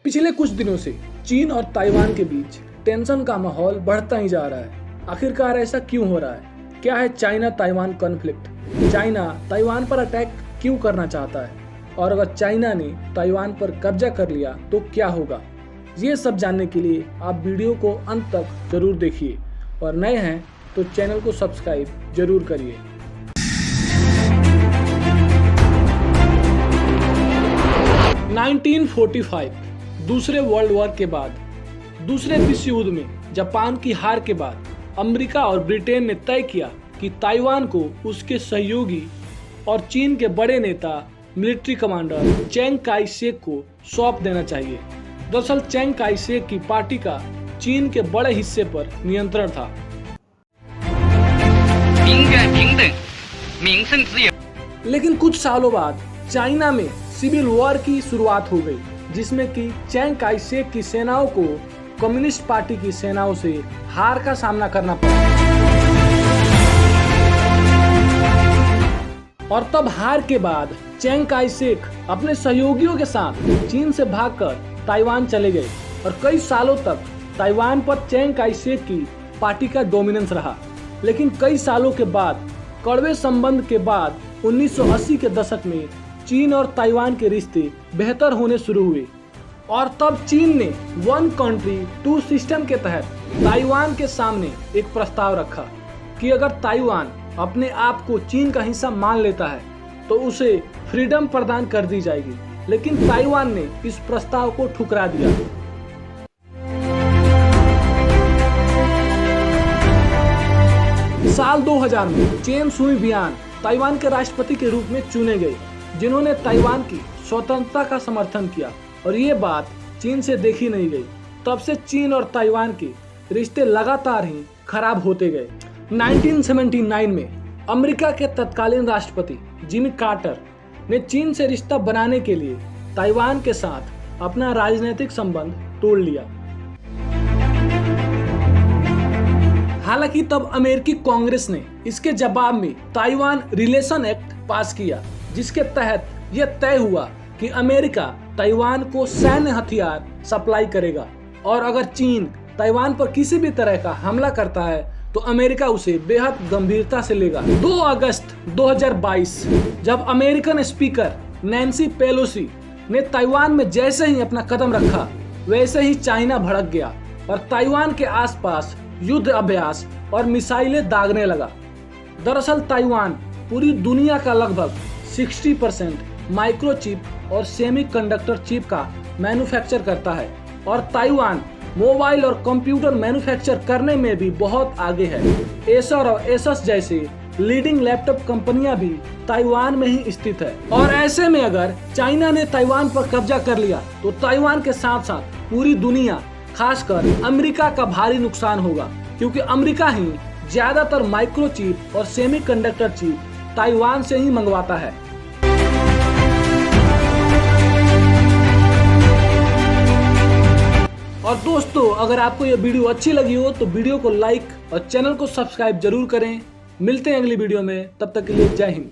पिछले कुछ दिनों से चीन और ताइवान के बीच टेंशन का माहौल बढ़ता ही जा रहा है। आखिरकार ऐसा क्यों हो रहा है? क्या है China Taiwan conflict? China Taiwan पर अटैक क्यों करना चाहता है? और अगर चाइना ने ताइवान पर कब्जा कर लिया तो क्या होगा? ये सब जानने के लिए आप वीडियो को अंत तक जरूर देखिए और नए हैं तो चैनल को सब्सक्राइब जरूर करिए। दूसरे वर्ल्ड वॉर के बाद दूसरे विश्व युद्ध में जापान की हार के बाद अमेरिका और ब्रिटेन ने तय किया कि ताइवान को उसके सहयोगी और चीन के बड़े नेता military commander Chiang Kai shek को सौंप देना चाहिए। दरअसल चेंग काई शेक की पार्टी का चीन के बड़े हिस्से पर नियंत्रण था। लेकिन कुछ सालों बाद चाइना में सिविल वॉर की शुरुआत हो गई, जिसमें कि चेंग काई शेक की सेनाओं को कम्युनिस्ट पार्टी की सेनाओं से हार का सामना करना पड़ा। और तब हार के बाद चेंग काई शेक अपने सहयोगियों के साथ चीन से भागकर ताइवान चले गए और कई सालों तक ताइवान पर चेंग काई शेक की पार्टी का डोमिनेंस रहा। लेकिन कई सालों के बाद कड़वे संबंध के बाद 1980 के दशक में चीन और ताइवान के रिश्ते बेहतर होने शुरू हुए और तब चीन ने वन कंट्री टू सिस्टम के तहत ताइवान के सामने एक प्रस्ताव रखा कि अगर ताइवान अपने आप को चीन का हिस्सा मान लेता है तो उसे फ्रीडम प्रदान कर दी जाएगी। लेकिन ताइवान ने इस प्रस्ताव को ठुकरा दिया। साल 2000 में चेन सुई बियान ताइवान के राष्ट्रपति के रूप में चुने गए, जिन्होंने ताइवान की स्वतंत्रता का समर्थन किया और ये बात चीन से देखी नहीं गई। तब से चीन और ताइवान के रिश्ते लगातार ही खराब होते गए। 1979 में अमेरिका के तत्कालीन राष्ट्रपति जिमी कार्टर ने चीन से रिश्ता बनाने के लिए ताइवान के साथ अपना राजनीतिक संबंध तोड़ लिया। हालांकि तब अमेरिकी कांग्रेस ने इसके जवाब में ताइवान रिलेशन एक्ट पास किया, जिसके तहत यह तय हुआ कि अमेरिका ताइवान को सैन्य हथियार सप्लाई करेगा और अगर चीन ताइवान पर किसी भी तरह का हमला करता है तो अमेरिका उसे बेहद गंभीरता से लेगा। 2 अगस्त 2022 जब अमेरिकन स्पीकर नैन्सी पेलोसी ने ताइवान में जैसे ही अपना कदम रखा, वैसे ही चाइना भड़क गया और ताइवान के आसपास युद्ध अभ्यास और मिसाइलें दागने लगा। दरअसल ताइवान पूरी दुनिया का लगभग 60% माइक्रोचिप और सेमीकंडक्टर चिप का मैन्युफैक्चर करता है और ताइवान मोबाइल और कंप्यूटर मैन्युफैक्चर करने में भी बहुत आगे है। एसर और एसस जैसे लीडिंग लैपटॉप कंपनियां भी ताइवान में ही स्थित है। और ऐसे में अगर चाइना ने ताइवान पर कब्जा कर लिया तो ताइवान के साथ साथ पूरी दुनिया, खासकर अमेरिका का भारी नुकसान होगा, क्योंकि अमेरिका ही ज्यादातर माइक्रोचिप और सेमीकंडक्टर चिप ताइवान से ही मंगवाता है। और दोस्तों, अगर आपको यह वीडियो अच्छी लगी हो तो वीडियो को लाइक और चैनल को सब्सक्राइब जरूर करें। मिलते हैं अगली वीडियो में, तब तक के लिए जय हिंद।